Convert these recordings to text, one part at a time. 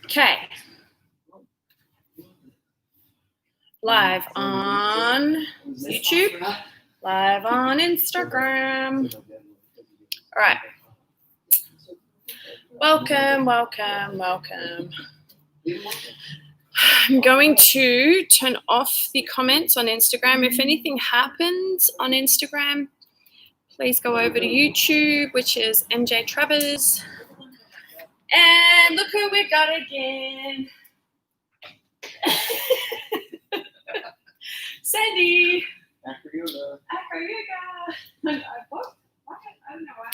Okay. Live on YouTube, live on Instagram. All right. Welcome, welcome, welcome. I'm going to turn off the comments on Instagram. If anything happens on Instagram, please go over to YouTube, which is MJ Travers. And look who we got again. Sandy. Acro yoga. I don't know why.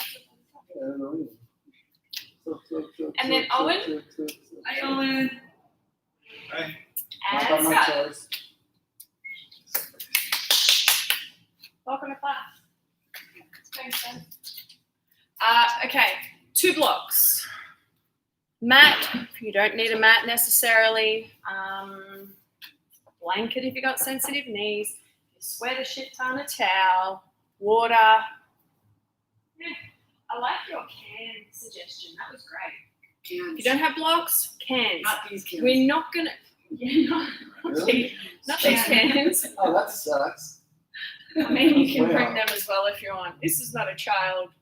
I don't know either. And then Owen. Hi, Owen. Hi. And my Scott. choice. Welcome to class. Thanks, Ben. Okay, 2 blocks. Mat, you don't need a mat necessarily. A blanket if you got sensitive knees. You sweat a shit ton of towel. Water. Yeah, I like your can suggestion. That was great. Cans. If you don't have blocks, cans. Not these cans. We're not gonna. Yeah, Really? not these cans. Oh, that sucks. I mean, you can bring Wow. them as well if you want. This is not a children's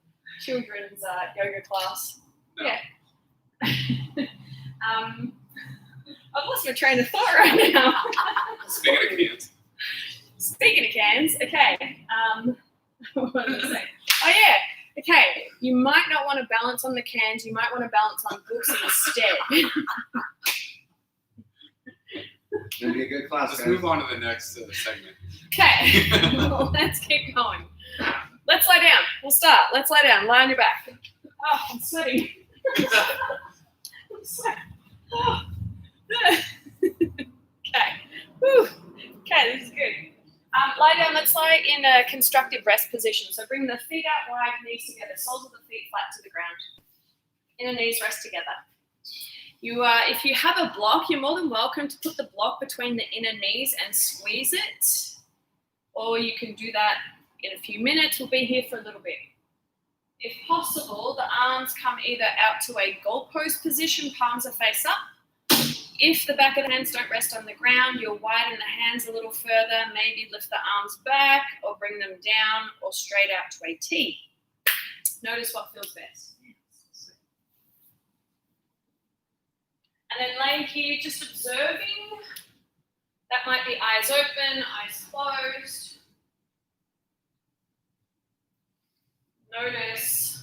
yoga class. No. Yeah. I've lost my train of thought right now. Speaking of cans. Speaking of cans, okay. What was I saying? Oh yeah. Okay. You might not want to balance on the cans. You might want to balance on books instead. Gonna be a good class, Let's guys. move on to the next segment. Okay. Well, let's keep going. Let's lie down. We'll start. Let's lie down. Lie on your back. Oh, I'm sweating. I'm sweating. Oh. Okay. Whew. Okay, this is good. Lie down. Let's lie in a constructive rest position. So bring the feet out wide, knees together, soles of the feet flat to the ground. Inner knees rest together. If you have a block, you're more than welcome to put the block between the inner knees and squeeze it. Or you can do that in a few minutes. We'll be here for a little bit. If possible, the arms come either out to a goalpost position, palms are face up. If the back of the hands don't rest on the ground, you'll widen the hands a little further, maybe lift the arms back or bring them down or straight out to a T. Notice what feels best. And then laying here, just observing. That might be eyes open, eyes closed. Notice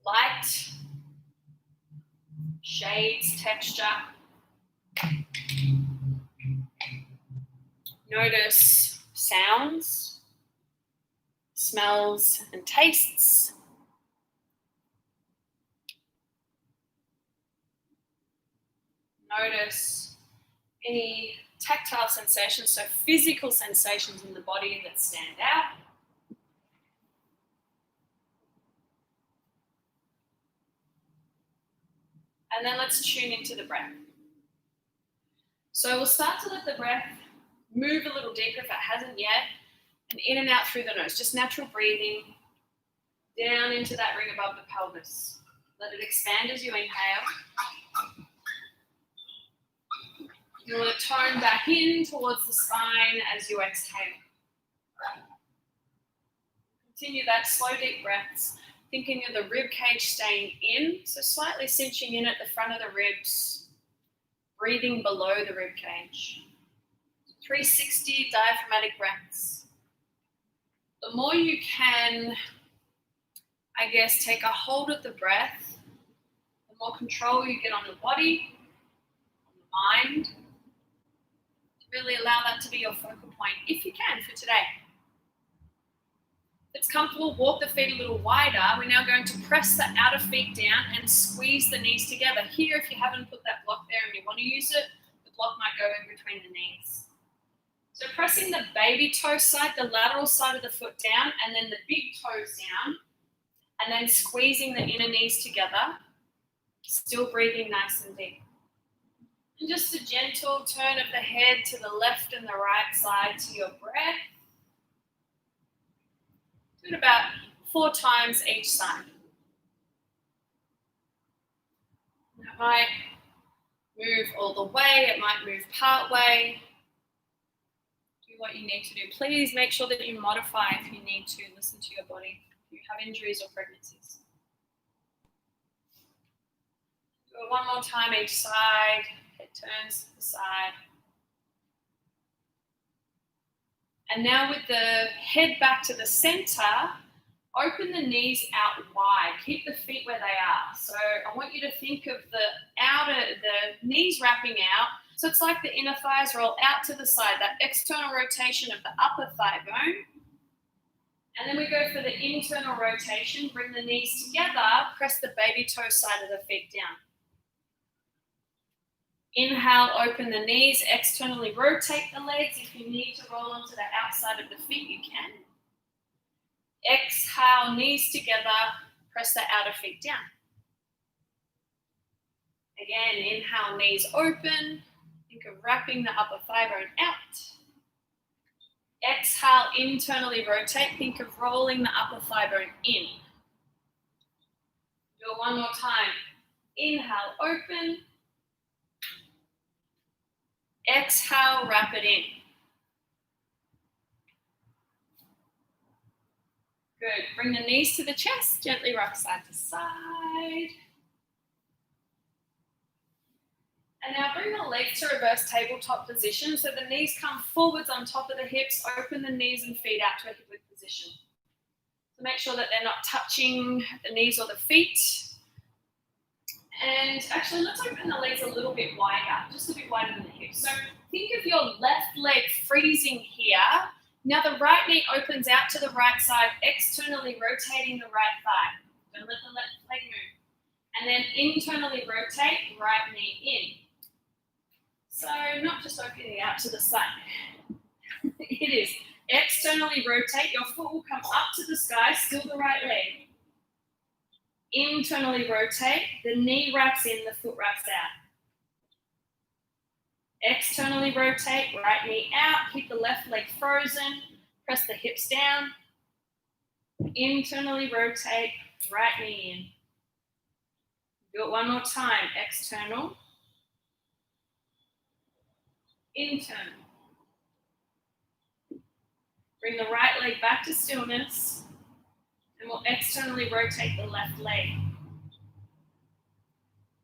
light, shades, texture. Notice sounds, smells, and tastes. Notice any tactile sensations, so physical sensations in the body that stand out. And then let's tune into the breath. So we'll start to let the breath move a little deeper if it hasn't yet, and in and out through the nose, just natural breathing, down into that ring above the pelvis. Let it expand as you inhale. You want to tone back in towards the spine as you exhale. Continue that slow, deep breaths, thinking of the rib cage staying in, so slightly cinching in at the front of the ribs, breathing below the rib cage. 360 diaphragmatic breaths. The more you can, I guess, take a hold of the breath, the more control you get on the body, on the mind. Really allow that to be your focal point, if you can, for today. If it's comfortable, walk the feet a little wider. We're now going to press the outer feet down and squeeze the knees together. Here, if you haven't put that block there and you want to use it, the block might go in between the knees. So pressing the baby toe side, the lateral side of the foot down, and then the big toes down, and then squeezing the inner knees together, still breathing nice and deep. And just a gentle turn of the head to the left and the right side to your breath. Do it about 4 times each side. That might move all the way, it might move part way. Do what you need to do. Please make sure that you modify if you need to. Listen to your body if you have injuries or pregnancies. Do it one more time each side. Head turns to the side. And now with the head back to the center, open the knees out wide. Keep the feet where they are. So I want you to think of the knees wrapping out. So it's like the inner thighs roll out to the side, that external rotation of the upper thigh bone. And then we go for the internal rotation. Bring the knees together. Press the baby toe side of the feet down. Inhale, open the knees. Externally rotate the legs. If you need to roll onto the outside of the feet, you can. Exhale, knees together. Press the outer feet down. Again, inhale, knees open. Think of wrapping the upper thigh bone out. Exhale, internally rotate. Think of rolling the upper thigh bone in. Do it one more time. Inhale, open. Exhale, wrap it in. Good. Bring the knees to the chest. Gently rock side to side. And now bring the legs to reverse tabletop position. So the knees come forwards on top of the hips. Open the knees and feet out to a hip width position. So make sure that they're not touching the knees or the feet. And actually, let's open the legs a little bit wider, just a bit wider than the hips. So think of your left leg freezing here. Now the right knee opens out to the right side, externally rotating the right thigh. Don't let the left leg move. And then internally rotate, right knee in. So not just opening out to the side. It is. Externally rotate, your foot will come up to the sky, still the right leg. Internally rotate, the knee wraps in, the foot wraps out. Externally rotate, right knee out, keep the left leg frozen, press the hips down. Internally rotate, right knee in. Do it one more time, external, internal. Bring the right leg back to stillness, and we'll externally rotate the left leg.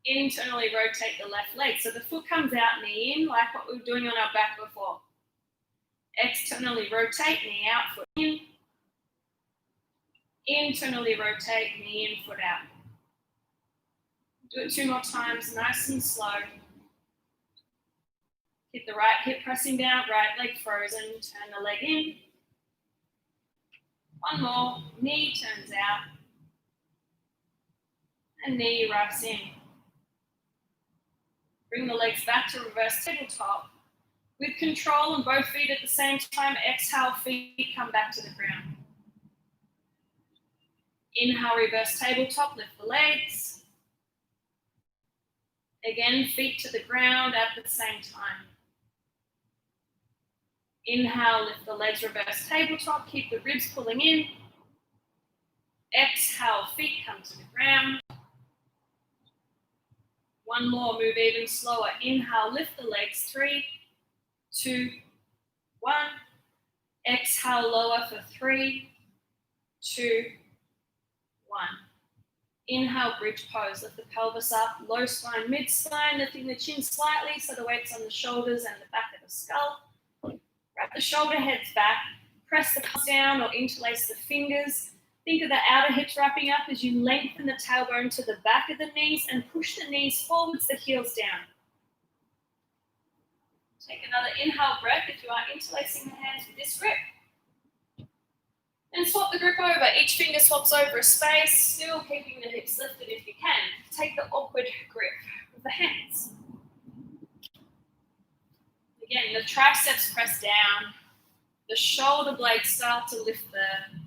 Internally rotate the left leg. So the foot comes out, knee in, like what we were doing on our back before. Externally rotate, knee out, foot in. Internally rotate, knee in, foot out. Do it 2 more times, nice and slow. Keep the right hip pressing down, right leg frozen, turn the leg in. One more, knee turns out. And knee wraps in. Bring the legs back to reverse tabletop. With control on both feet at the same time, exhale, feet come back to the ground. Inhale, reverse tabletop, lift the legs. Again, feet to the ground at the same time. Inhale, lift the legs, reverse tabletop, keep the ribs pulling in. Exhale, feet come to the ground. One more, move even slower. Inhale, lift the legs, 3, 2, 1. Exhale, lower for 3, 2, 1. Inhale, bridge pose. Lift the pelvis up, low spine, mid spine, lifting the chin slightly so the weight's on the shoulders and the back of the skull. Wrap the shoulder heads back, press the palms down or interlace the fingers. Think of the outer hips wrapping up as you lengthen the tailbone to the back of the knees and push the knees forwards, the heels down. Take another inhale breath if you are interlacing the hands with this grip. And swap the grip over. Each finger swaps over a space, still keeping the hips lifted if you can. Take the awkward grip with the hands. Again, the triceps press down. The shoulder blades start to lift the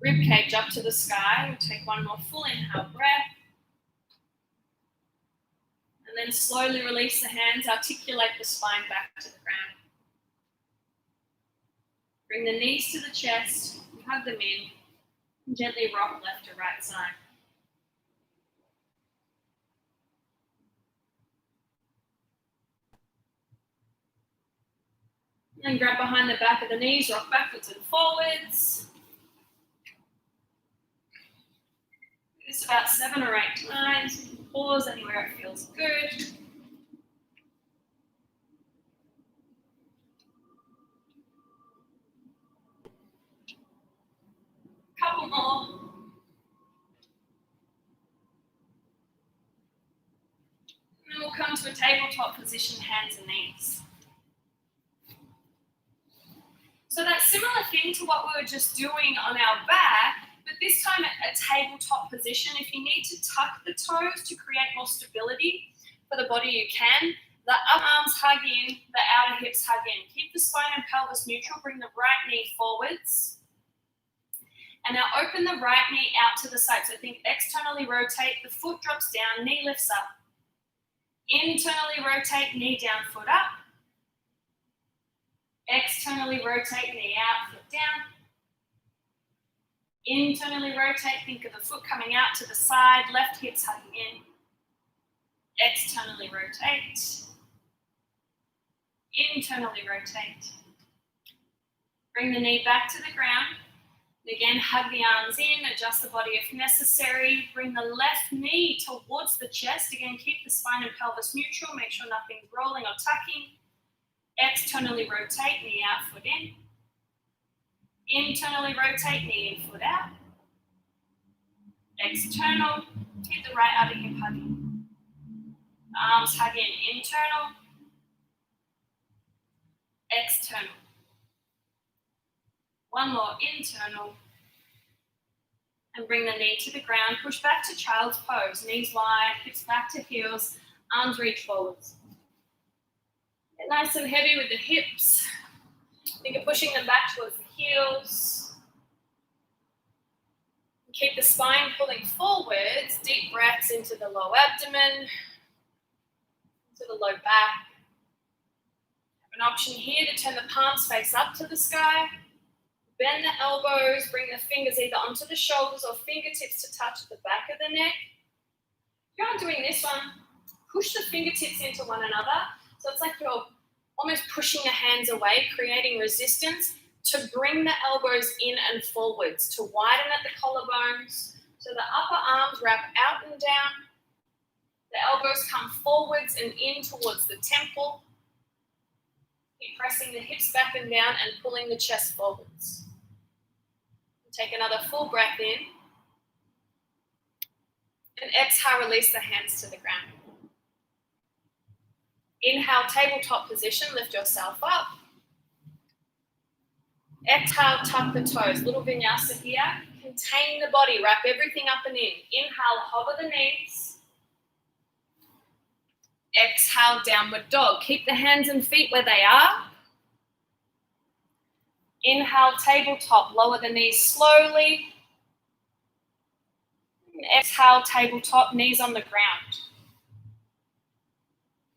rib cage up to the sky. We'll take one more full inhale breath. And then slowly release the hands, articulate the spine back to the ground. Bring the knees to the chest, hug them in, and gently rock left to right side. And grab behind the back of the knees, rock backwards and forwards. Do this about 7 or 8 times. Pause anywhere it feels good. Couple more. And then we'll come to a tabletop position, hands and knees. So that's similar thing to what we were just doing on our back, but this time at a tabletop position. If you need to tuck the toes to create more stability for the body, you can. The upper arms hug in, the outer hips hug in. Keep the spine and pelvis neutral, bring the right knee forwards. And now open the right knee out to the side. So think externally rotate, the foot drops down, knee lifts up. Internally rotate, knee down, foot up. Externally rotate, knee out, foot down. Internally rotate, think of the foot coming out to the side, left hips hugging in. Externally rotate. Internally rotate. Bring the knee back to the ground. Again, hug the arms in, adjust the body if necessary. Bring the left knee towards the chest. Again, keep the spine and pelvis neutral. Make sure nothing's rolling or tucking. Externally rotate, knee out, foot in. Internally rotate, knee in, foot out. External, keep the right outer hip hugging. Arms hug in, internal. External. One more, internal. And bring the knee to the ground. Push back to child's pose. Knees wide, hips back to heels. Arms reach forwards. Get nice and heavy with the hips. Think of pushing them back towards the heels. Keep the spine pulling forwards. Deep breaths into the low abdomen, into the low back. Have an option here to turn the palms face up to the sky. Bend the elbows, bring the fingers either onto the shoulders or fingertips to touch the back of the neck. If you're not doing this one, push the fingertips into one another. So it's like you're almost pushing the hands away, creating resistance to bring the elbows in and forwards, to widen at the collarbones. So the upper arms wrap out and down. The elbows come forwards and in towards the temple. Keep pressing the hips back and down and pulling the chest forwards. Take another full breath in. And exhale, release the hands to the ground. Inhale, tabletop position, lift yourself up. Exhale, tuck the toes. Little vinyasa here. Contain the body, wrap everything up and in. Inhale, hover the knees. Exhale, downward dog. Keep the hands and feet where they are. Inhale, tabletop, lower the knees slowly. And exhale, tabletop, knees on the ground.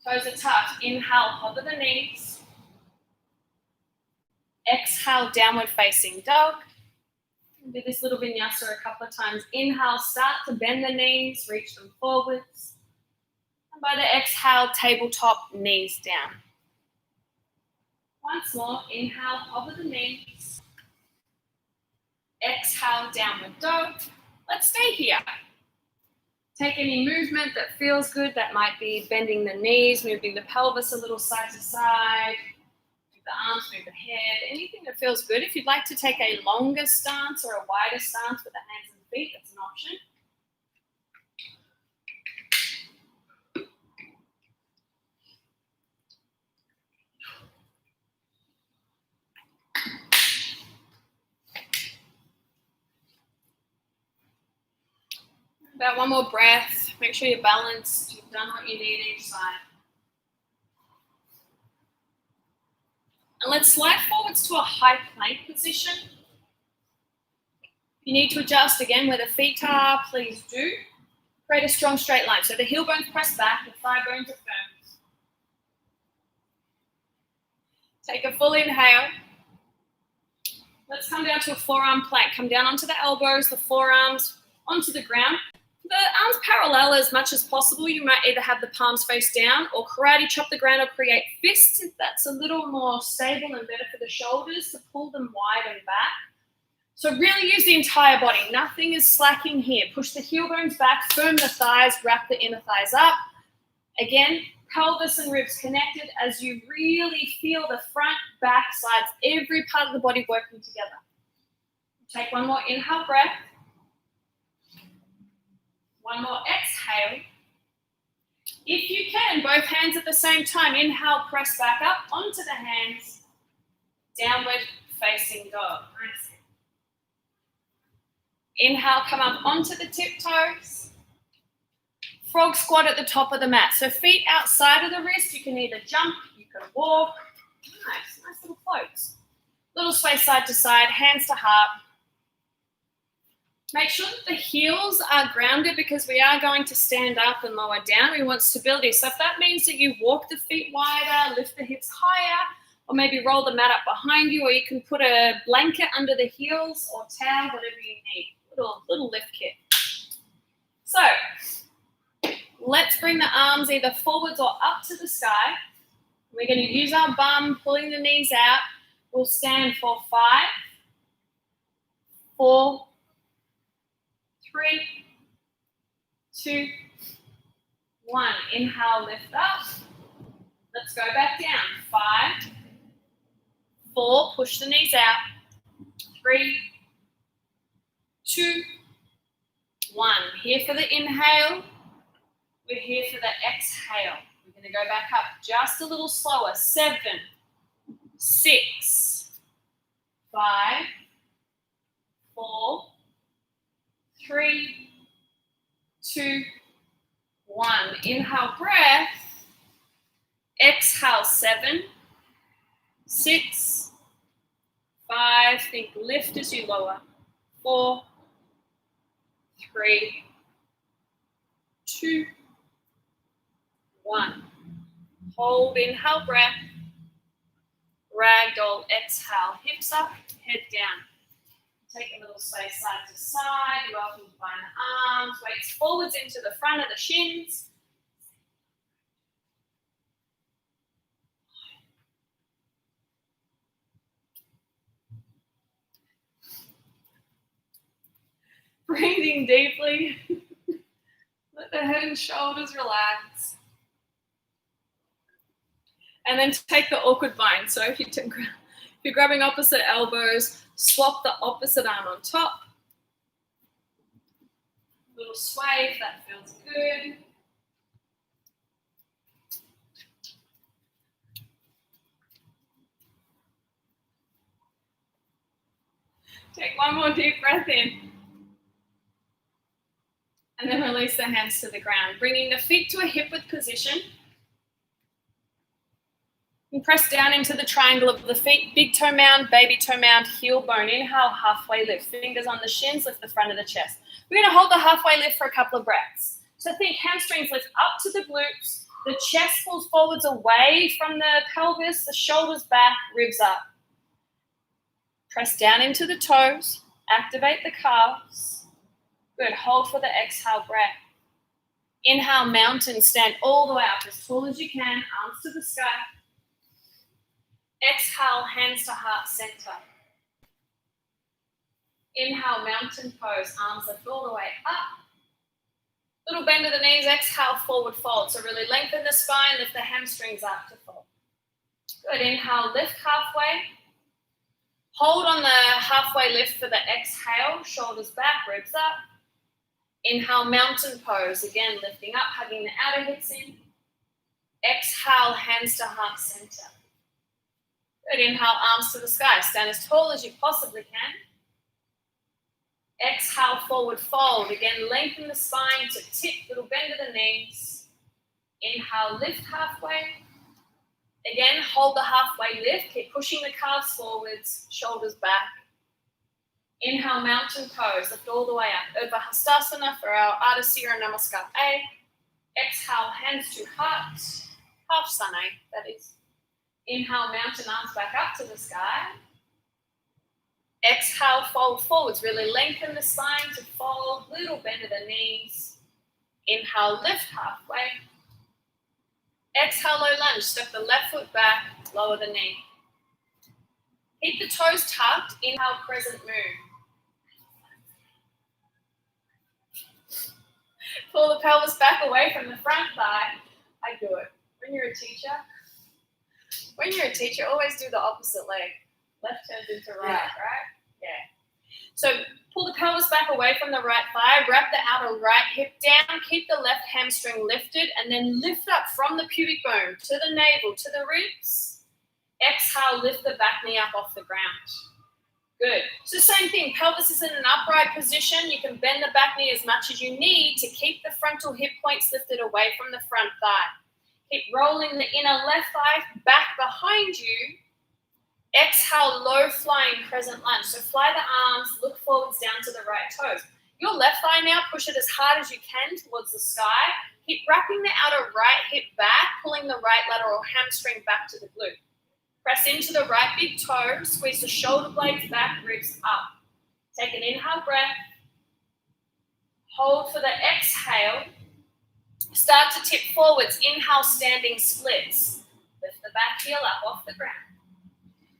Toes are tucked. Inhale, hover the knees. Exhale, downward facing dog. Do this little vinyasa a couple of times. Inhale, start to bend the knees, reach them forwards. And by the exhale, tabletop, knees down. Once more, inhale, hover the knees. Exhale, downward dog. Let's stay here. Take any movement that feels good. That might be bending the knees, moving the pelvis a little side to side. Move the arms, move the head. Anything that feels good. If you'd like to take a longer stance or a wider stance with the hands and feet, that's an option. About one more breath. Make sure you're balanced. You've done what you need each side. And let's slide forwards to a high plank position. If you need to adjust again where the feet are, please do. Create a strong straight line. So the heel bones press back, the thigh bones are firm. Take a full inhale. Let's come down to a forearm plank. Come down onto the elbows, the forearms onto the ground. The arms parallel as much as possible. You might either have the palms face down or karate chop the ground or create fists if that's a little more stable and better for the shoulders to pull them wide and back. So really use the entire body. Nothing is slacking here. Push the heel bones back, firm the thighs, wrap the inner thighs up. Again, pelvis and ribs connected as you really feel the front, back, sides, every part of the body working together. Take one more inhale breath. One more exhale. If you can, both hands at the same time. Inhale, press back up onto the hands. Downward facing dog. Nice. Inhale, come up onto the tiptoes. Frog squat at the top of the mat. So feet outside of the wrist. You can either jump, you can walk. Nice little floats. Little sway side to side, hands to heart. Make sure that the heels are grounded because we are going to stand up and lower down. We want stability. So if that means that you walk the feet wider, lift the hips higher, or maybe roll the mat up behind you, or you can put a blanket under the heels or towel, whatever you need. Little lift kit. So let's bring the arms either forwards or up to the sky. We're going to use our bum, pulling the knees out. We'll stand for 5, 4, 3, 2, 1. Inhale, lift up. Let's go back down. 5, 4, push the knees out. 3, 2, 1. Here for the inhale. We're here for the exhale. We're going to go back up just a little slower. 7, 6, 5, 4, 3, 2, 1. Inhale, breath. Exhale, 7, 6, 5. Think lift as you lower. 4, 3, 2, 1. Hold, inhale, breath. Ragdoll, exhale, hips up, head down. Take a little space side to side. You're welcome to bind the arms, weights forwards into the front of the shins. Breathing deeply. Let the head and shoulders relax. And then take the awkward bind. So if you're grabbing opposite elbows, swap the opposite arm on top. Little sway if that feels good. Take one more deep breath in. And then release the hands to the ground, bringing the feet to a hip-width position. And press down into the triangle of the feet, big toe mound, baby toe mound, heel bone. Inhale, halfway lift. Fingers on the shins, lift the front of the chest. We're going to hold the halfway lift for a couple of breaths. So think hamstrings lift up to the glutes, the chest pulls forwards away from the pelvis, the shoulders back, ribs up. Press down into the toes, activate the calves. Good, hold for the exhale breath. Inhale, mountain, stand all the way up as tall as you can, arms to the sky. Exhale, hands to heart center. Inhale, mountain pose, arms lift all the way up. Little bend of the knees, exhale, forward fold. So really lengthen the spine, lift the hamstrings up to fold. Good, inhale, lift halfway. Hold on the halfway lift for the exhale, shoulders back, ribs up. Inhale, mountain pose. Again, lifting up, hugging the outer hips in. Exhale, hands to heart center. Good, inhale, arms to the sky. Stand as tall as you possibly can. Exhale, forward fold. Again, lengthen the spine to tip, little bend of the knees. Inhale, lift halfway. Again, hold the halfway lift. Keep pushing the calves forwards, shoulders back. Inhale, mountain pose. Lift all the way up. Urdhva Hastasana for our Ardha Sira Namaskar A. Exhale, hands to heart. Half sun A, that is. Inhale, mountain arms back up to the sky. Exhale, fold forwards. Really lengthen the spine to fold. Little bend of the knees. Inhale, lift halfway. Exhale, low lunge. Step the left foot back, lower the knee. Keep the toes tucked. Inhale, crescent moon. Pull the pelvis back away from the front thigh. I do it. When you're a teacher, always do the opposite leg. Left turns into right, right? Yeah. So pull the pelvis back away from the right thigh. Wrap the outer right hip down. Keep the left hamstring lifted and then lift up from the pubic bone to the navel, to the ribs. Exhale, lift the back knee up off the ground. Good. So same thing, pelvis is in an upright position. You can bend the back knee as much as you need to keep the frontal hip points lifted away from the front thigh. Keep rolling the inner left thigh back behind you. Exhale, low flying crescent lunge. So fly the arms, look forwards down to the right toes. Your left thigh now, push it as hard as you can towards the sky. Keep wrapping the outer right hip back, pulling the right lateral hamstring back to the glute. Press into the right big toe, squeeze the shoulder blades back, ribs up. Take an inhale breath. Hold for the exhale. Start to tip forwards. Inhale, standing splits. Lift the back heel up off the ground.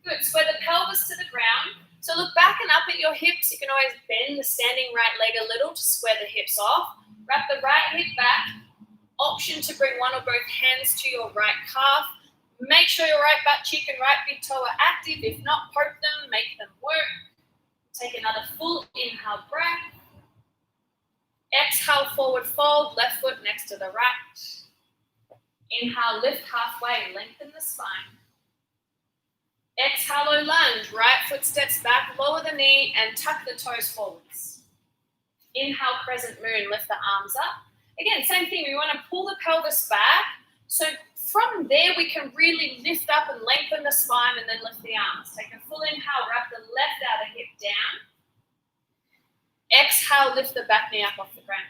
Good. Square the pelvis to the ground. So look back and up at your hips. You can always bend the standing right leg a little to square the hips off. Wrap the right hip back. Option to bring one or both hands to your right calf. Make sure your right butt cheek and right big toe are active. If not, poke them, make them work. Take another full inhale breath. Exhale, forward fold, left foot next to the right. Inhale, lift halfway, lengthen the spine. Exhale, low lunge, right foot steps back, lower the knee and tuck the toes forwards. Inhale, crescent moon, lift the arms up. Again, same thing, we want to pull the pelvis back. So from there, we can really lift up and lengthen the spine and then lift the arms. Take a full inhale, wrap the left outer hip down. Exhale, lift the back knee up off the ground.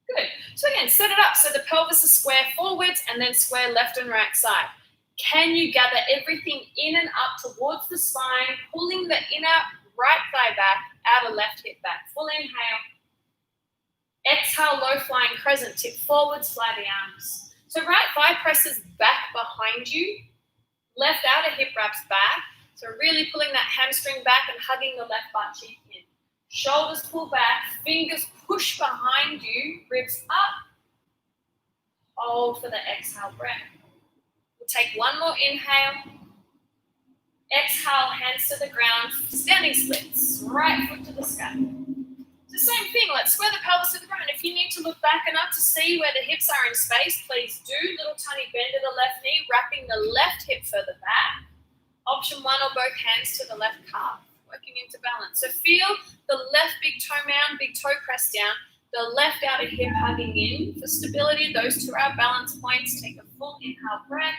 Good. So again, set it up so the pelvis is square forwards and then square left and right side. Can you gather everything in and up towards the spine, pulling the inner right thigh back, outer left hip back. Full inhale. Exhale, low flying crescent, tip forwards, fly the arms. So right thigh presses back behind you. Left outer hip wraps back. So really pulling that hamstring back and hugging the left butt cheek in. Shoulders pull back, fingers push behind you, ribs up. Hold for the exhale breath. We'll take one more inhale. Exhale, hands to the ground, standing splits, right foot to the sky. The same thing, let's square the pelvis to the ground. If you need to look back enough to see where the hips are in space, please do. Little tiny bend of the left knee, wrapping the left hip further back. Option one or both hands to the left calf, working into balance. So feel the left big toe mound, big toe press down, the left outer hip hugging in. For stability, those two are our balance points. Take a full inhale breath.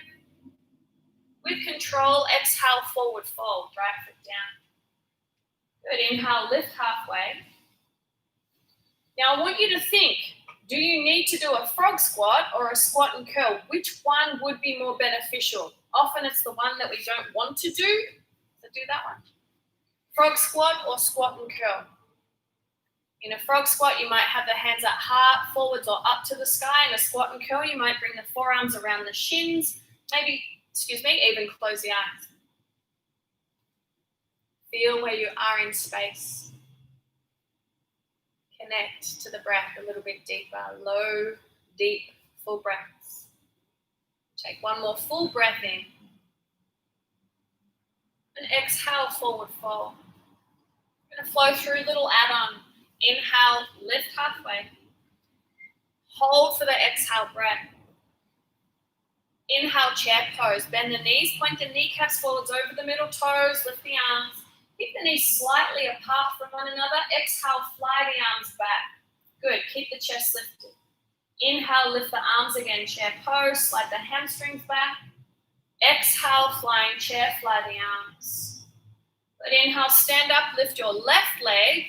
With control, exhale, forward fold, right foot down. Good, inhale, lift halfway. Now I want you to think, do you need to do a frog squat or a squat and curl? Which one would be more beneficial? Often it's the one that we don't want to do, so do that one. Frog squat or squat and curl. In a frog squat, you might have the hands at heart, forwards or up to the sky. In a squat and curl, you might bring the forearms around the shins, even close the eyes. Feel where you are in space. Connect to the breath a little bit deeper. Low, deep, full breaths. Take one more full breath in. And exhale, forward fold. We're going to flow through a little add-on. Inhale, lift halfway. Hold for the exhale breath. Inhale, chair pose. Bend the knees, point the kneecaps forwards over the middle toes, lift the arms. Keep the knees slightly apart from one another. Exhale, fly the arms back. Good, keep the chest lifted. Inhale, lift the arms again, chair pose, slide the hamstrings back. Exhale, flying chair, fly the arms. Good, inhale, stand up, lift your left leg.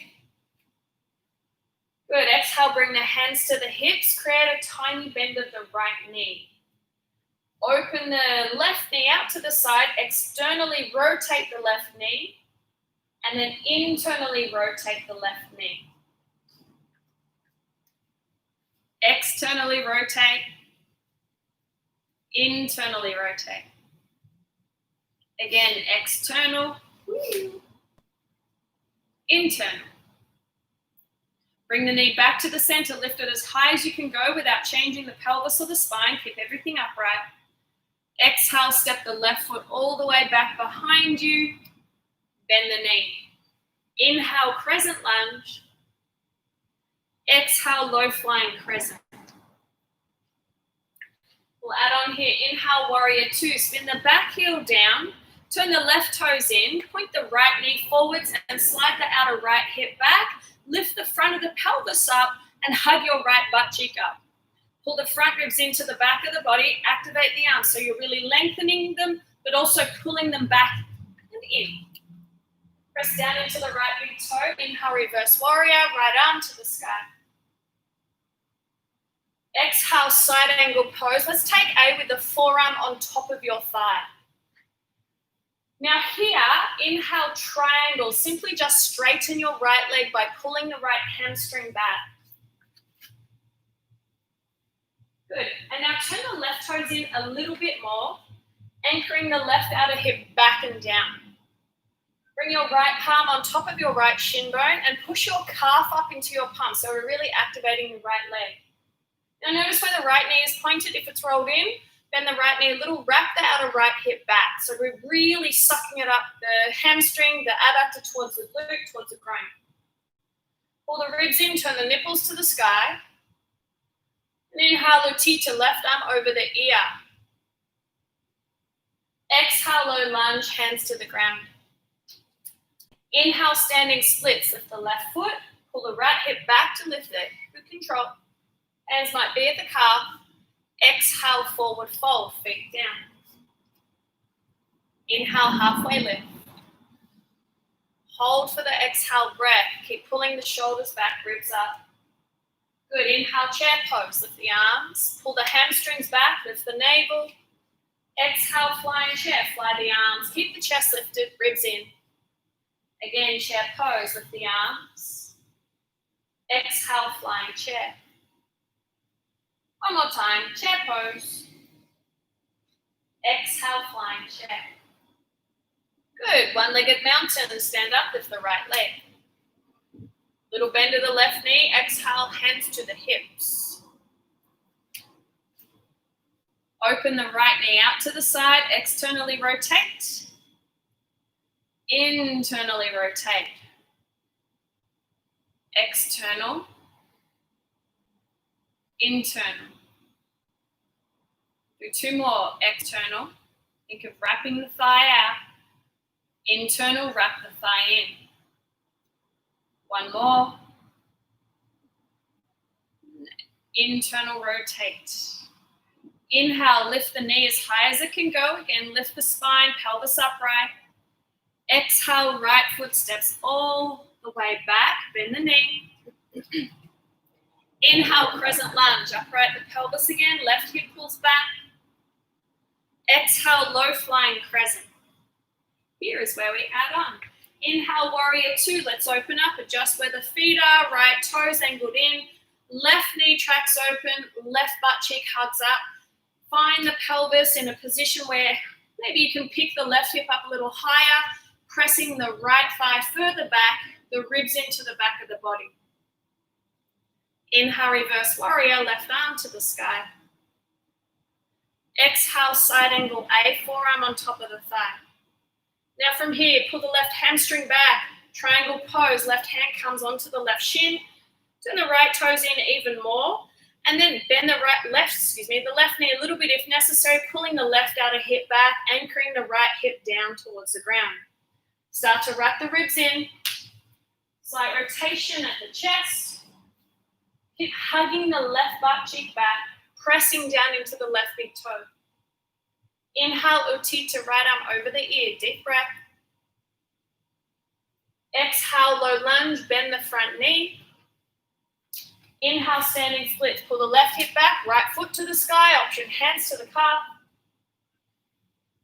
Good, exhale, bring the hands to the hips, create a tiny bend of the right knee. Open the left knee out to the side, externally rotate the left knee, and then internally rotate the left knee. Externally rotate. Internally rotate. Again, external. Internal. Bring the knee back to the center. Lift it as high as you can go without changing the pelvis or the spine. Keep everything upright. Exhale, step the left foot all the way back behind you. Bend the knee. Inhale, crescent lunge. Exhale, low flying crescent. We'll add on here. Inhale, warrior two. Spin the back heel down. Turn the left toes in. Point the right knee forwards and slide the outer right hip back. Lift the front of the pelvis up and hug your right butt cheek up. Pull the front ribs into the back of the body. Activate the arms. So you're really lengthening them, but also pulling them back and in. Press down into the right big toe. Inhale, reverse warrior. Right arm to the sky. Exhale, side angle pose. Let's take A with the forearm on top of your thigh. Now here, inhale, triangle. Simply just straighten your right leg by pulling the right hamstring back. Good. And now turn the left toes in a little bit more, anchoring the left outer hip back and down. Bring your right palm on top of your right shin bone and push your calf up into your palm. So we're really activating the right leg. Now notice where the right knee is pointed. If it's rolled in, bend the right knee a little, wrap the outer right hip back. So we're really sucking it up, the hamstring, the adductor towards the glute, towards the groin. Pull the ribs in, turn the nipples to the sky. And inhale, Utthita, left arm over the ear. Exhale, low lunge, hands to the ground. Inhale, standing splits. Lift the left foot, pull the right hip back to lift it. Good control. Hands might be at the calf. Exhale, forward fold, feet down. Inhale, halfway lift. Hold for the exhale breath. Keep pulling the shoulders back, ribs up. Good, inhale, chair pose. Lift the arms, pull the hamstrings back, lift the navel. Exhale, flying chair, fly the arms. Keep the chest lifted, ribs in. Again, chair pose, lift the arms. Exhale, flying chair. One more time, chair pose. Exhale, flying chair. Good, one-legged mountain, stand up, lift the right leg. Little bend of the left knee, exhale, hands to the hips. Open the right knee out to the side, externally rotate. Internally rotate. External. Internal. Do two more. External. Think of wrapping the thigh out. Internal, wrap the thigh in. One more. Internal rotate. Inhale, lift the knee as high as it can go. Again, lift the spine, pelvis upright. Exhale, right foot steps all the way back. Bend the knee. Inhale, crescent lunge. Upright the pelvis again. Left hip pulls back. Exhale, low flying crescent. Here is where we add on. Inhale, warrior two. Let's open up. Adjust where the feet are. Right toes angled in. Left knee tracks open. Left butt cheek hugs up. Find the pelvis in a position where maybe you can pick the left hip up a little higher, pressing the right thigh further back, the ribs into the back of the body. Inhale, reverse warrior, left arm to the sky. Exhale, side angle A, forearm on top of the thigh. Now from here, pull the left hamstring back, triangle pose, left hand comes onto the left shin, turn the right toes in even more, and then bend the left knee a little bit if necessary, pulling the left outer hip back, anchoring the right hip down towards the ground. Start to wrap the ribs in, slight rotation at the chest. Keep hugging the left butt cheek back, pressing down into the left big toe. Inhale, Utthita, right arm over the ear, deep breath. Exhale, low lunge, bend the front knee. Inhale, standing splits, pull the left hip back, right foot to the sky, option hands to the calf.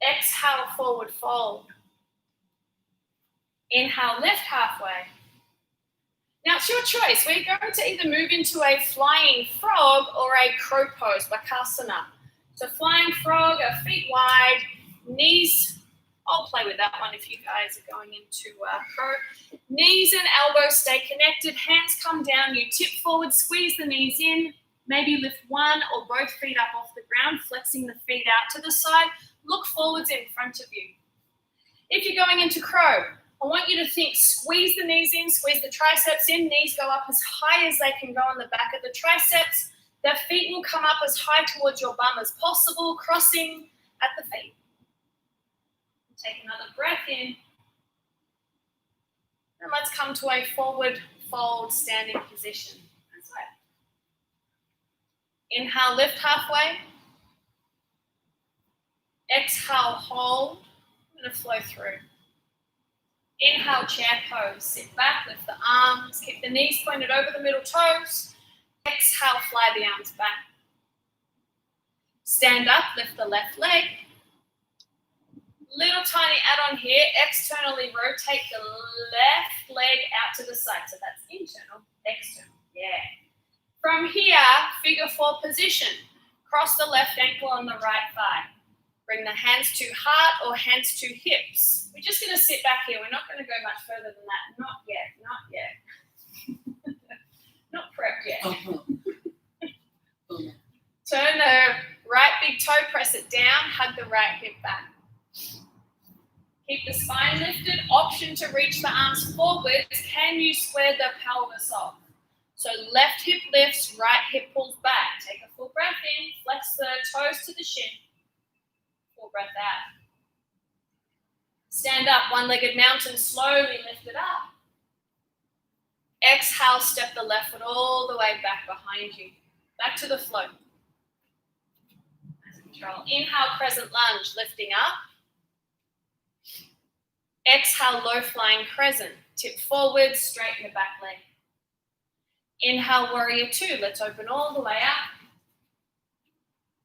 Exhale, forward fold. Inhale, lift halfway. Now it's your choice. We're going to either move into a flying frog or a crow pose, Bakasana. So flying frog, feet wide, knees. I'll play with that one if you guys are going into crow. Knees and elbows stay connected. Hands come down. You tip forward, squeeze the knees in. Maybe lift one or both feet up off the ground, flexing the feet out to the side. Look forwards in front of you. If you're going into crow, I want you to think, squeeze the knees in, squeeze the triceps in. Knees go up as high as they can go on the back of the triceps. The feet will come up as high towards your bum as possible, crossing at the feet. Take another breath in. And let's come to a forward fold standing position. That's right. Inhale, lift halfway. Exhale, hold. I'm going to flow through. Inhale, chair pose. Sit back, lift the arms. Keep the knees pointed over the middle toes. Exhale, fly the arms back. Stand up, lift the left leg. Little tiny add-on here. Externally rotate the left leg out to the side. So that's internal, external. Yeah. From here, figure four position. Cross the left ankle on the right thigh. Bring the hands to heart or hands to hips. We're just going to sit back here. We're not going to go much further than that. Not yet, not yet. Not prepped yet. Turn the right big toe, press it down, hug the right hip back. Keep the spine lifted. Option to reach the arms forwards. Can you square the pelvis off? So left hip lifts, right hip pulls back. Take a full breath in, flex the toes to the shin. Full breath out. Stand up, one-legged mountain, slowly lift it up. Exhale, step the left foot all the way back behind you. Back to the flow. Nice control. Inhale, crescent lunge, lifting up. Exhale, low flying crescent. Tip forward, straighten the back leg. Inhale, warrior two. Let's open all the way up.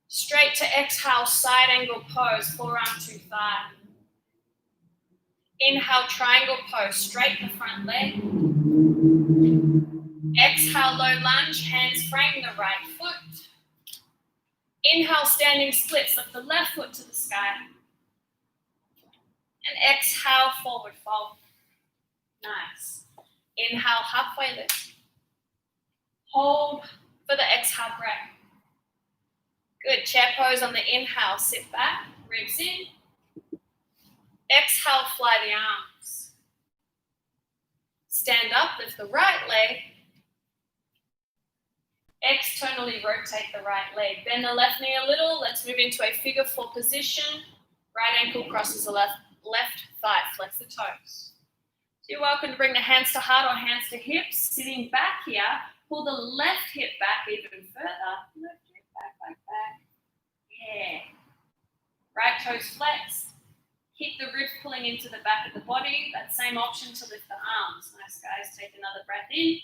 Straight to exhale, side angle pose, forearm to thigh. Inhale, triangle pose, straight the front leg. Exhale, low lunge, hands frame the right foot. Inhale, standing splits, lift the left foot to the sky. And exhale, forward fold. Nice. Inhale, halfway lift. Hold for the exhale breath. Good. Chair pose on the inhale. Sit back, ribs in. Exhale, fly the arms. Stand up, lift the right leg. Externally rotate the right leg. Bend the left knee a little. Let's move into a figure four position. Right ankle crosses the left thigh. Flex the toes. So you're welcome to bring the hands to heart or hands to hips. Sitting back here, pull the left hip back even further. Left hip back. Yeah. Right toes flexed. Keep the ribs pulling into the back of the body. That same option to lift the arms. Nice, guys. Take another breath in.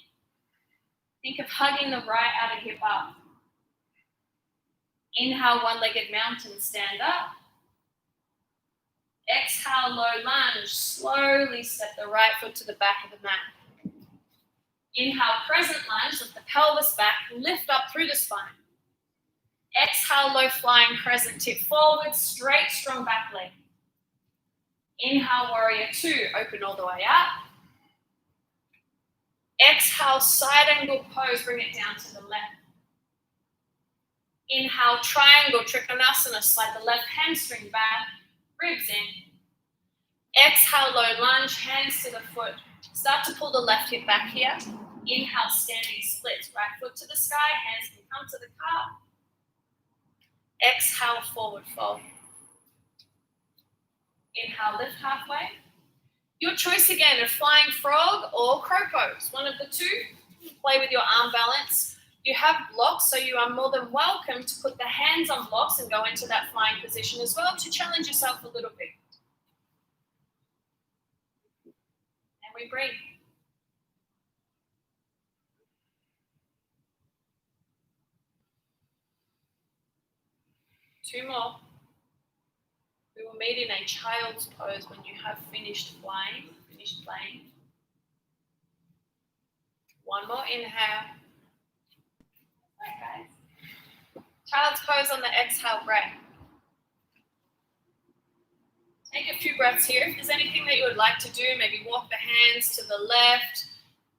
Think of hugging the right outer hip up. Inhale, one-legged mountain, stand up. Exhale, low lunge. Slowly step the right foot to the back of the mat. Inhale, crescent lunge. Lift the pelvis back. Lift up through the spine. Exhale, low flying crescent. Tip forward, straight, strong back leg. Inhale, warrior two. Open all the way up. Exhale, side angle pose. Bring it down to the left. Inhale, triangle, trikonasana. Slide the left hamstring back. Ribs in. Exhale, low lunge, hands to the foot. Start to pull the left hip back here. Inhale, standing splits. Right foot to the sky, hands can come to the calf. Exhale, forward fold. Inhale, lift halfway. Your choice again of flying frog or crow pose. One of the two. Play with your arm balance. You have blocks, so you are more than welcome to put the hands on blocks and go into that flying position as well to challenge yourself a little bit. And we breathe. Two more. We will meet in a child's pose when you have finished flying, finished playing. One more inhale. Okay. Child's pose on the exhale breath. Take a few breaths here. If there's anything that you would like to do, maybe walk the hands to the left,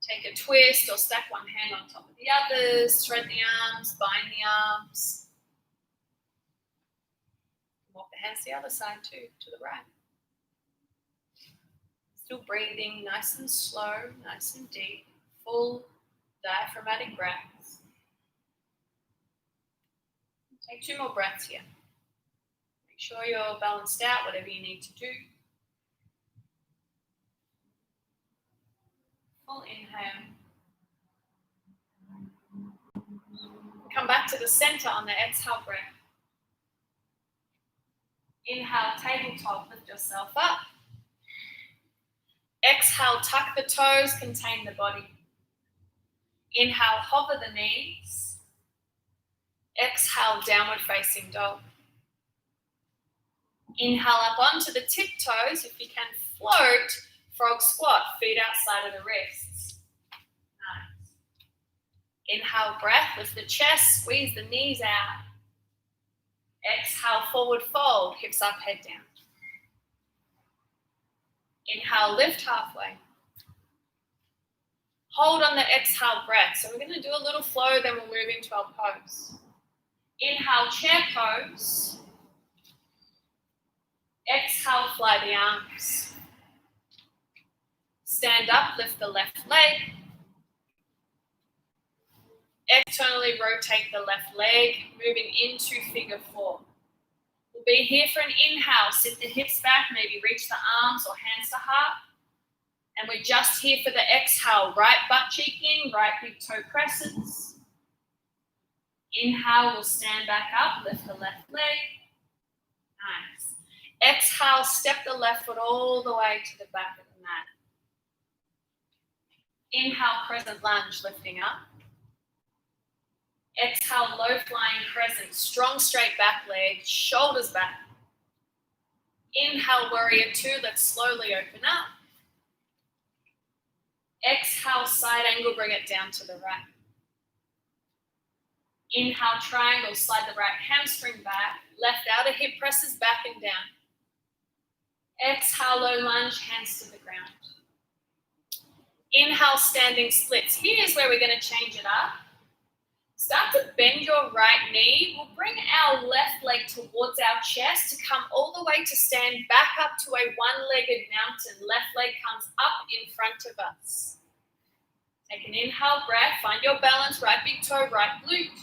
take a twist or stack one hand on top of the others, thread the arms, bind the arms. Walk the hands to the other side too, to the right. Still breathing nice and slow, nice and deep, full diaphragmatic breaths. Take 2 more breaths here. Make sure you're balanced out, whatever you need to do. Full inhale. Come back to the center on the exhale breath. Inhale, tabletop, lift yourself up. Exhale, tuck the toes, contain the body. Inhale, hover the knees. Exhale, downward facing dog. Inhale up onto the tiptoes. If you can float, frog squat, feet outside of the wrists. Nice. Inhale, breath, lift the chest, squeeze the knees out. Exhale, forward fold, hips up, head down. Inhale, lift halfway. Hold on the exhale breath. So we're going to do a little flow, then we'll move into our pose. Inhale, chair pose. Exhale, fly the arms. Stand up, lift the left leg. Externally rotate the left leg, moving into figure 4. We'll be here for an inhale. Sit the hips back, maybe reach the arms or hands to heart. And we're just here for the exhale. Right butt cheek in, right big toe presses. Inhale, we'll stand back up, lift the left leg. Nice. Exhale, step the left foot all the way to the back of the mat. Inhale, crescent lunge, lifting up. Exhale, low flying crescent, strong straight back leg, shoulders back. Inhale, warrior 2, let's slowly open up. Exhale, side angle, bring it down to the right. Inhale, triangle, slide the right hamstring back, left outer hip presses back and down. Exhale, low lunge, hands to the ground. Inhale, standing splits. Here's where we're going to change it up. Start to bend your right knee. We'll bring our left leg towards our chest to come all the way to stand back up to a one-legged mountain. Left leg comes up in front of us. Take an inhale breath. Find your balance. Right big toe, right glute.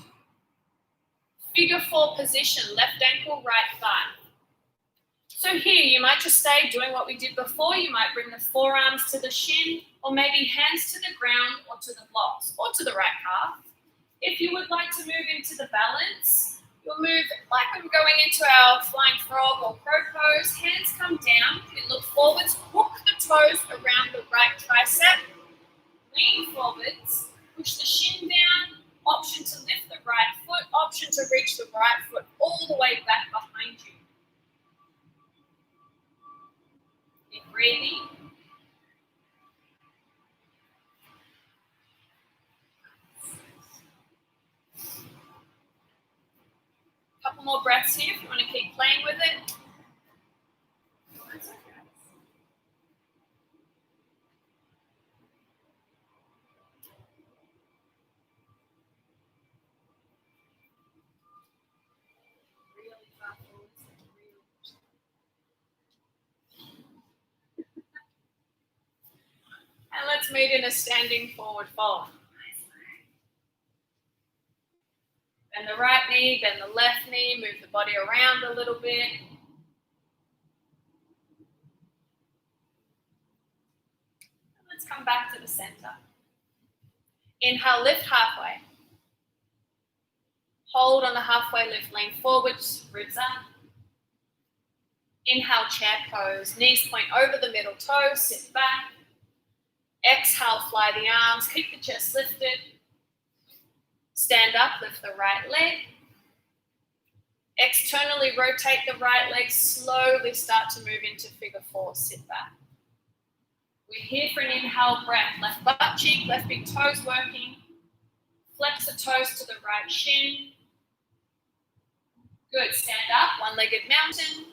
Figure 4 position. Left ankle, right thigh. So here, you might just stay doing what we did before. You might bring the forearms to the shin, or maybe hands to the ground or to the blocks, or to the right calf. If you would like to move into the balance, you'll move like we're going into our flying frog or crow pose. Hands come down, you look forwards, hook the toes around the right tricep, lean forwards, push the shin down, option to lift the right foot, option to reach the right foot all the way back behind you. Keep breathing. Couple more breaths here if you want to keep playing with it. And let's meet in a standing forward fold. Bend the right knee, bend the left knee, move the body around a little bit. And let's come back to the center. Inhale, lift halfway. Hold on the halfway lift, lean forwards, ribs up. Inhale, chair pose. Knees point over the middle toe, sit back. Exhale, fly the arms, keep the chest lifted. Stand up, lift the right leg. Externally rotate the right leg, slowly start to move into figure 4, sit back. We're here for an inhale breath. Left butt cheek, left big toes working. Flex the toes to the right shin. Good. Stand up, one-legged mountain.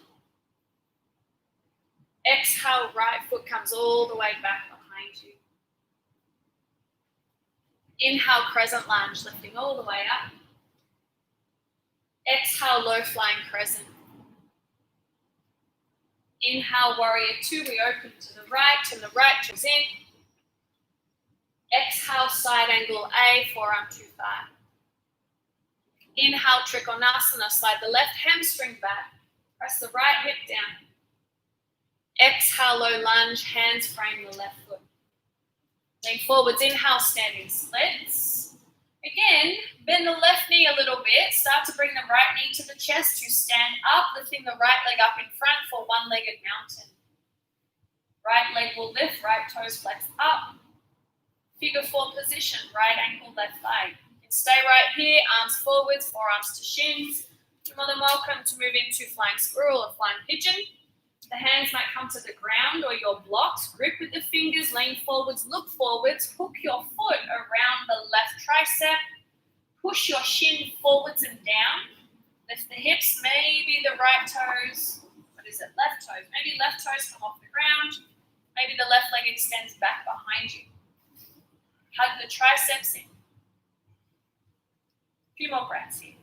Exhale, right foot comes all the way back behind you. Inhale, crescent lunge, lifting all the way up. Exhale, low flying crescent. Inhale, warrior two, we open to the right, turn the right toes in. Exhale, side angle A, forearm to thigh. Inhale, trikonasana, slide the left hamstring back. Press the right hip down. Exhale, low lunge, hands frame the left foot. Lean forwards, inhale, standing splits. Again, bend the left knee a little bit. Start to bring the right knee to the chest to stand up, lifting the right leg up in front for one-legged mountain. Right leg will lift, right toes flex up. Figure four position, right ankle, left thigh. You can stay right here, arms forwards, forearms to shins. You're more than welcome to move into flying squirrel or flying pigeon. The hands might come to the ground or your blocks. Grip with the fingers, lean forwards, look forwards. Hook your foot around the left tricep. Push your shin forwards and down. Lift the hips, maybe the right toes. Left toes. Maybe left toes come off the ground. Maybe the left leg extends back behind you. Hug the triceps in. A few more breaths here.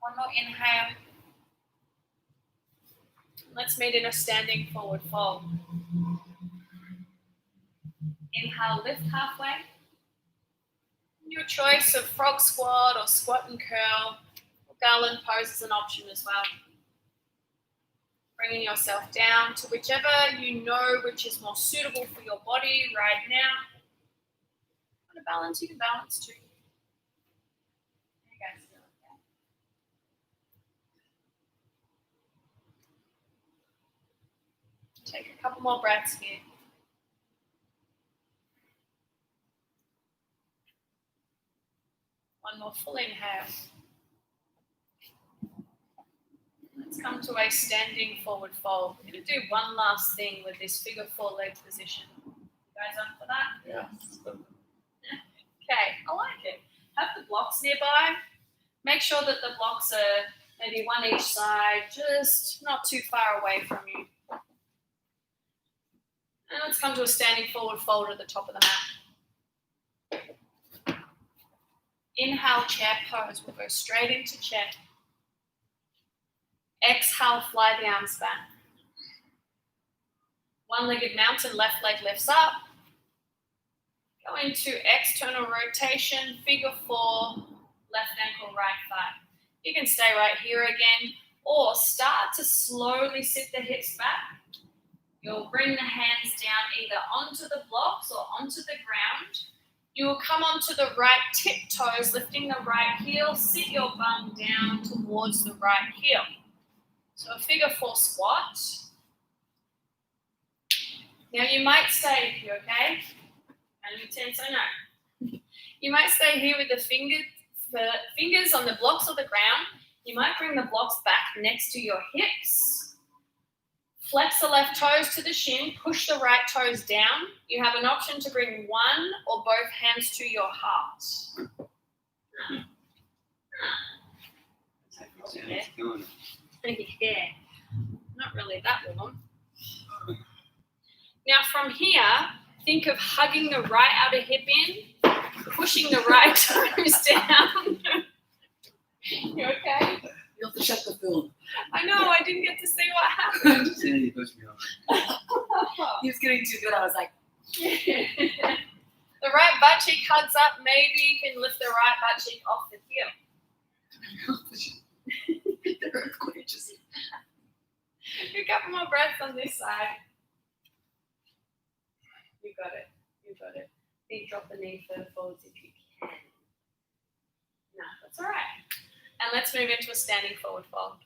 One more inhale. Let's meet in a standing forward fold. Inhale, lift halfway. Your choice of frog squat or squat and curl or garland pose is an option as well. Bringing yourself down to whichever you know which is more suitable for your body right now. Want to balance? You can balance too. You guys feel okay? Take a couple more breaths here. One more full inhale. Let's come to a standing forward fold. We're going to do one last thing with this figure four leg position. You guys up for that? Yeah. Okay, I like it. Have the blocks nearby. Make sure that the blocks are maybe one each side, just not too far away from you. And let's come to a standing forward fold at the top of the mat. Inhale, chair pose. We'll go straight into chair. Exhale, fly the arms back. One-legged mountain, left leg lifts up. Go into external rotation, figure four, left ankle, right thigh. You can stay right here again, or start to slowly sit the hips back. You'll bring the hands down either onto the blocks or onto the ground. You will come onto the right tiptoes, lifting the right heel, sit your bum down towards the right heel. So a figure four squat. Now you might stay here, okay? And you tense, I know. You might stay here with the fingers on the blocks of the ground. You might bring the blocks back next to your hips. Flex the left toes to the shin, push the right toes down. You have an option to bring one or both hands to your heart. Yeah, not really that warm. Now from here, think of hugging the right outer hip in, pushing the right toes down. You okay? You have to shut the film. I know, I didn't get to see what happened. Sandy pushed me over. He was getting too good. I was like, The right butt cheek hugs up. Maybe you can lift the right butt cheek off the heel. the earthquake just. A couple more breaths on this side. You got it. You got it. Then drop the knee further forwards if you can. No, that's all right. And let's move into a standing forward fold.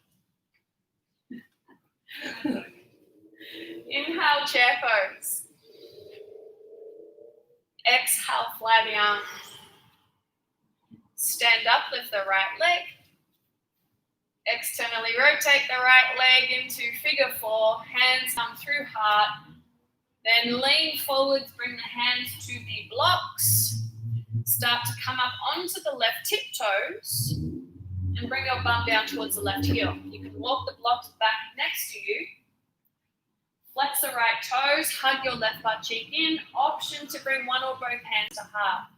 Inhale, chair pose. Exhale, fly the arms. Stand up, lift the right leg. Externally rotate the right leg into figure 4. Hands come through heart. Then lean forwards, bring the hands to the blocks. Start to come up onto the left tiptoes and bring your bum down towards the left heel. You can walk the blocks back next to you. Flex the right toes, hug your left butt cheek in. Option to bring one or both hands to heart.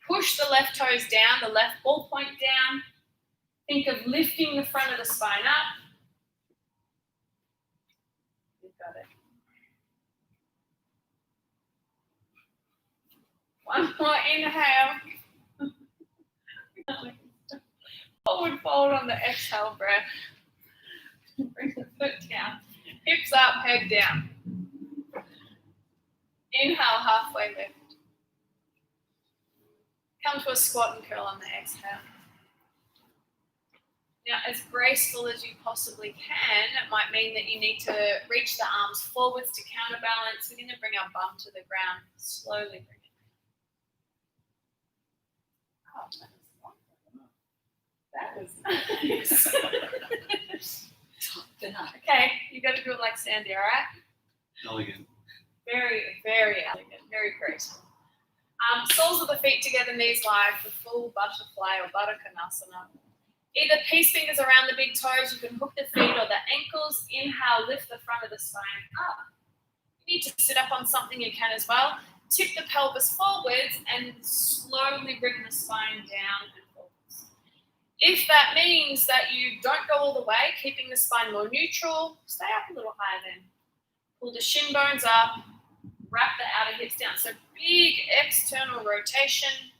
Push the left toes down, the left ball point down. Think of lifting the front of the spine up. You've got it. One more inhale. Forward fold on the exhale breath. Bring the foot down. Hips up, head down. Inhale, halfway lift. Come to a squat and curl on the exhale. Now, as graceful as you possibly can, it might mean that you need to reach the arms forwards to counterbalance. We're going to bring our bum to the ground. Slowly bring it down. Oh, that was nice. Okay, you got to do it like Sandy, all right? Elegant. Very, very elegant, very graceful. Soles of the feet together, knees wide for full butterfly or Baddha Konasana. Either peace fingers around the big toes, you can hook the feet or the ankles. Inhale, lift the front of the spine up. You need to sit up on something, you can as well. Tip the pelvis forwards and slowly bring the spine down and forwards. If that means that you don't go all the way, keeping the spine more neutral, stay up a little higher then. Pull the shin bones up, wrap the outer hips down. So big external rotation,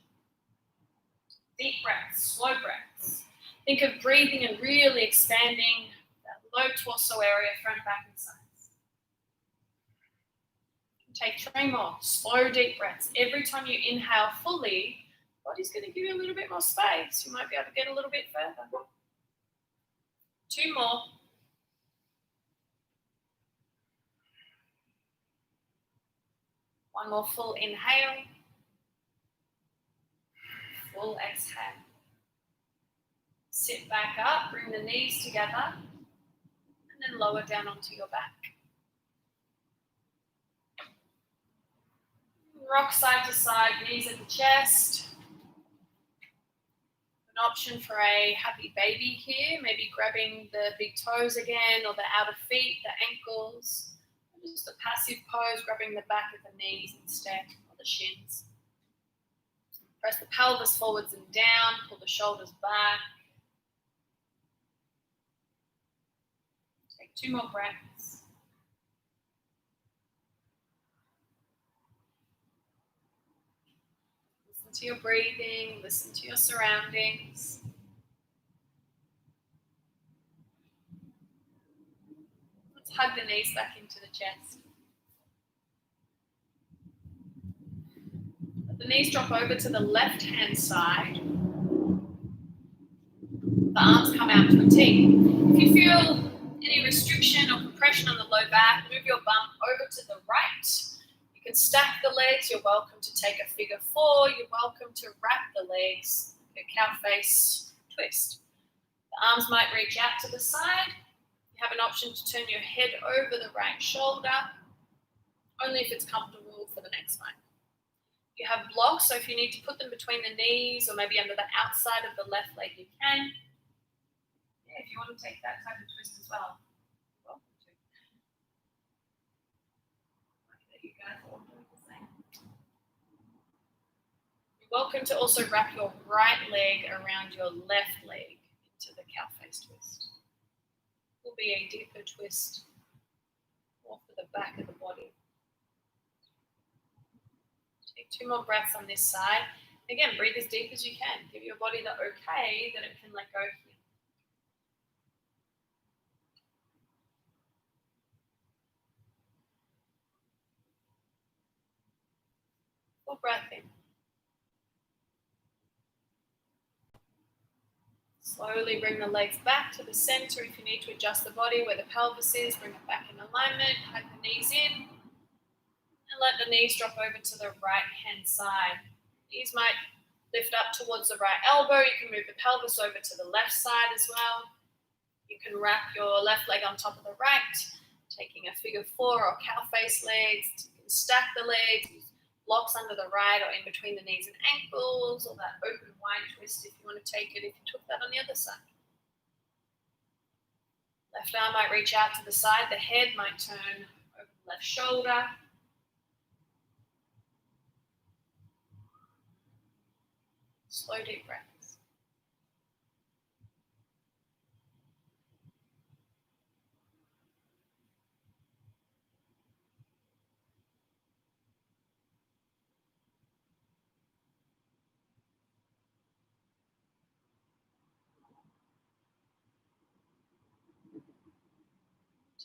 deep breaths, slow breaths. Think of breathing and really expanding that low torso area, front, back, and sides. Take 3 more slow, deep breaths. Every time you inhale fully, body's going to give you a little bit more space. You might be able to get a little bit further. 2 more. One more full inhale. Full exhale. Sit back up, bring the knees together, and then lower down onto your back. Rock side to side, knees at the chest. An option for a happy baby here, maybe grabbing the big toes again, or the outer feet, the ankles. Just a passive pose, grabbing the back of the knees instead, or the shins. Press the pelvis forwards and down, pull the shoulders back. Take 2 more breaths. Listen to your breathing, listen to your surroundings. Let's hug the knees back into the chest. Let the knees drop over to the left-hand side. The arms come out to a T. If you feel any restriction or compression on the low back, move your bum over to the right. You can stack the legs. You're welcome to take a figure 4. You're welcome to wrap the legs, a cow face twist. The arms might reach out to the side. You have an option to turn your head over the right shoulder, only if it's comfortable for the next one. You have blocks, so if you need to put them between the knees or maybe under the outside of the left leg, you can. Yeah, if you want to take that type of twist as well, you're welcome to. You guys all do the same. You're welcome to also wrap your right leg around your left leg into the cow face twist. Will be a deeper twist, more for the back of the body. Take 2 more breaths on this side. Again, breathe as deep as you can. Give your body the okay that it can let go here. Full breath in. Slowly bring the legs back to the center. If you need to adjust the body where the pelvis is, bring it back in alignment. Hug the knees in. And let the knees drop over to the right hand side. Knees might lift up towards the right elbow. You can move the pelvis over to the left side as well. You can wrap your left leg on top of the right, taking a figure 4 or cow face legs. You can stack the legs, use blocks under the right or in between the knees and ankles, or that open wide twist if you want to take it, if you took that on the other side. Left arm might reach out to the side, the head might turn over the left shoulder. Slow deep breaths.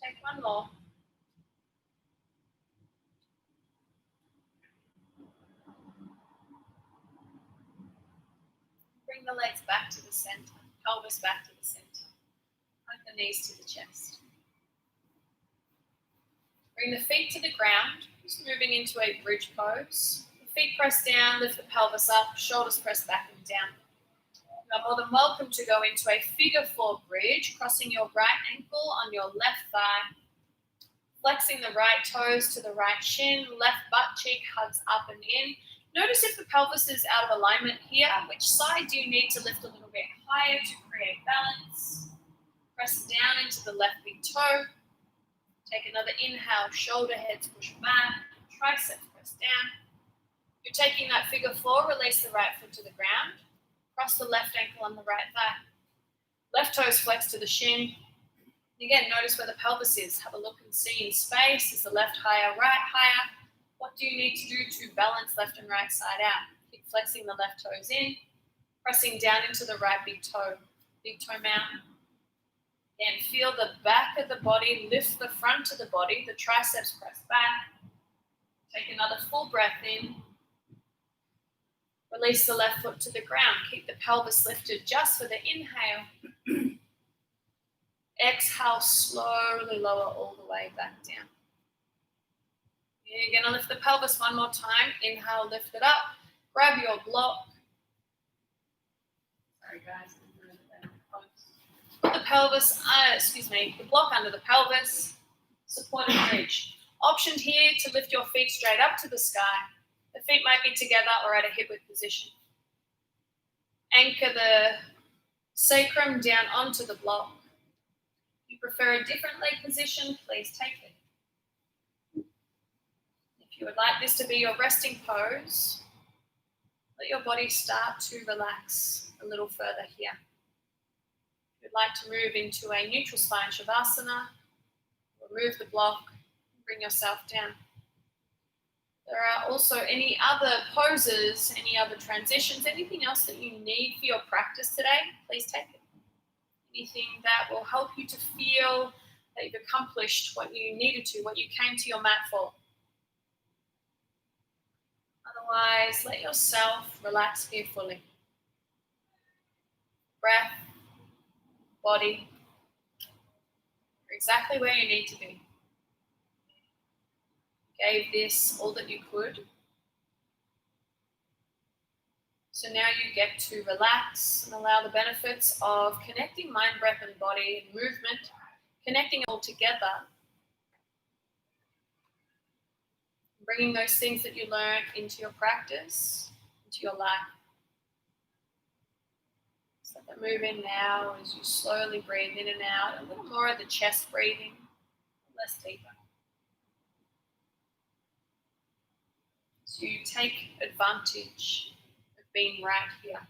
Take one more. Bring the legs back to the center, pelvis back to the center. Hug the knees to the chest. Bring the feet to the ground, just moving into a bridge pose. The feet press down, lift the pelvis up, shoulders press back and down. You are more than welcome to go into a figure 4 bridge, crossing your right ankle on your left thigh, flexing the right toes to the right shin, left butt cheek hugs up and in. Notice if the pelvis is out of alignment here, which side do you need to lift a little bit higher to create balance? Press down into the left big toe. Take another inhale, shoulder heads push back, triceps press down. You're taking that figure 4, release the right foot to the ground. Cross the left ankle on the right thigh. Left toes flex to the shin. Again, notice where the pelvis is. Have a look and see in space. Is the left higher, right higher? What do you need to do to balance left and right side out? Keep flexing the left toes in, pressing down into the right big toe mountain. Again, feel the back of the body, lift the front of the body, the triceps press back. Take another full breath in. Release the left foot to the ground. Keep the pelvis lifted just for the inhale. Exhale, slowly lower all the way back down. You're going to lift the pelvis one more time. Inhale, lift it up. Grab your block. Sorry, guys. Put the pelvis, the block under the pelvis. Supported bridge. Option here to lift your feet straight up to the sky. The feet might be together or at a hip width position. Anchor the sacrum down onto the block. If you prefer a different leg position, please take it. If you would like this to be your resting pose, let your body start to relax a little further here. If you'd like to move into a neutral spine Shavasana, remove the block, bring yourself down. There are also any other poses, any other transitions, anything else that you need for your practice today, please take it. Anything that will help you to feel that you've accomplished what you needed to, what you came to your mat for. Otherwise, let yourself relax here fully. Breath, body, you're exactly where you need to be. Gave this all that you could. So now you get to relax and allow the benefits of connecting mind, breath, and body and movement, connecting all together, bringing those things that you learned into your practice, into your life. So let them move in now as you slowly breathe in and out, a little more of the chest breathing, less deeper. So you take advantage of being right here,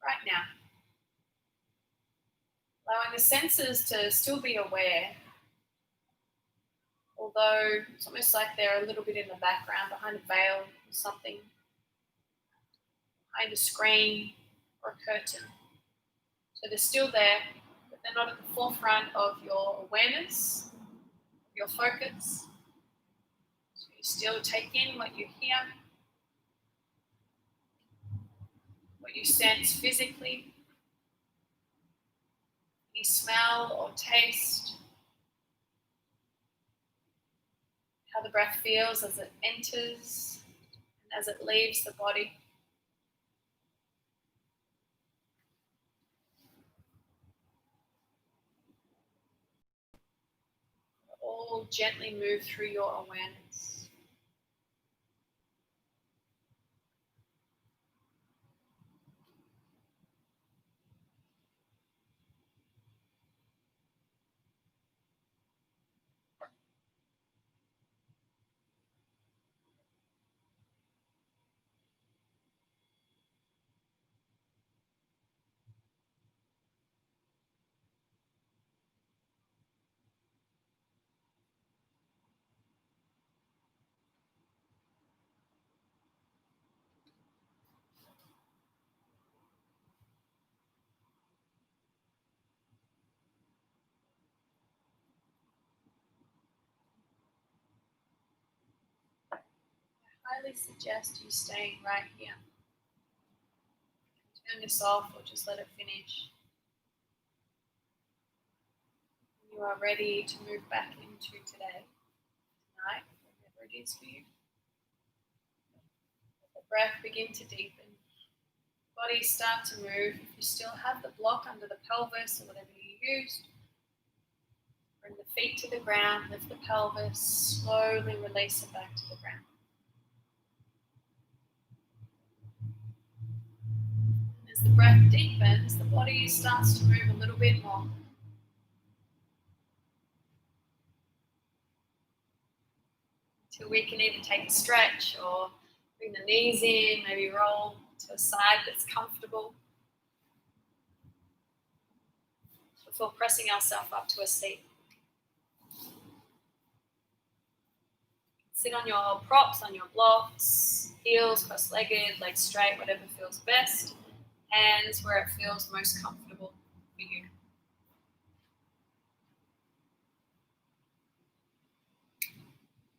right now. Allowing the senses to still be aware, although it's almost like they're a little bit in the background, behind a veil or something, behind a screen or a curtain. So they're still there, but they're not at the forefront of your awareness, your focus. Still take in what you hear, what you sense physically, any smell or taste. how the breath feels as it enters and as it leaves the body. All gently move through your awareness. I highly suggest you staying right here. Turn this off or just let it finish. When you are ready to move back into today, tonight, whatever it is for you. Let the breath begin to deepen. Body start to move. If you still have the block under the pelvis or whatever you used, bring the feet to the ground, lift the pelvis, slowly release it back to the ground. As the breath deepens, the body starts to move a little bit more. Until we can either take a stretch or bring the knees in, maybe roll to a side that's comfortable before pressing ourselves up to a seat. Sit on your props, on your blocks, heels cross-legged, legs straight, whatever feels best. Hands where it feels most comfortable for you.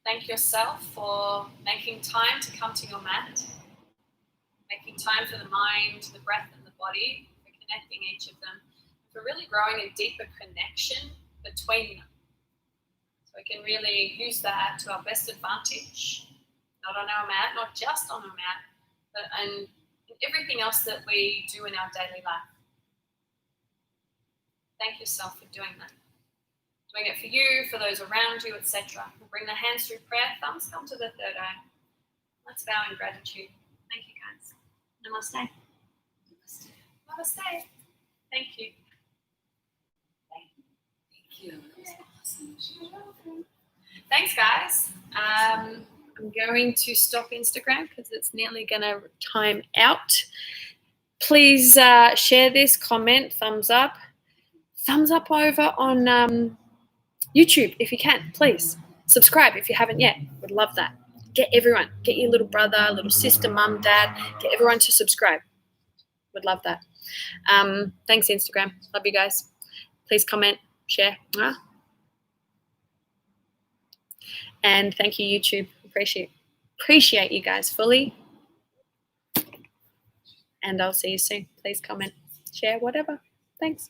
Thank yourself for making time to come to your mat, making time for the mind, the breath, and the body, for connecting each of them, for really growing a deeper connection between them. So we can really use that to our best advantage, not on our mat, not just on our mat, but in everything else that we do in our daily life. Thank yourself for doing that. Doing it for you, for those around you, etc. We'll bring the hands through prayer, thumbs come to the third eye. Let's bow in gratitude. Thank you, guys. Namaste. Namaste. Namaste. Thank you. Thank you. That was awesome. Thanks, guys. I'm going to stop Instagram because it's nearly going to time out. Please share this, comment, thumbs up. Thumbs up over on YouTube if you can, please. Subscribe if you haven't yet. Would love that. Get everyone. Get your little brother, little sister, mum, dad. Get everyone to subscribe. Would love that. Thanks, Instagram. Love you guys. Please comment, share. And thank you, YouTube. Appreciate you guys fully. And I'll see you soon. Please comment, share, whatever. Thanks.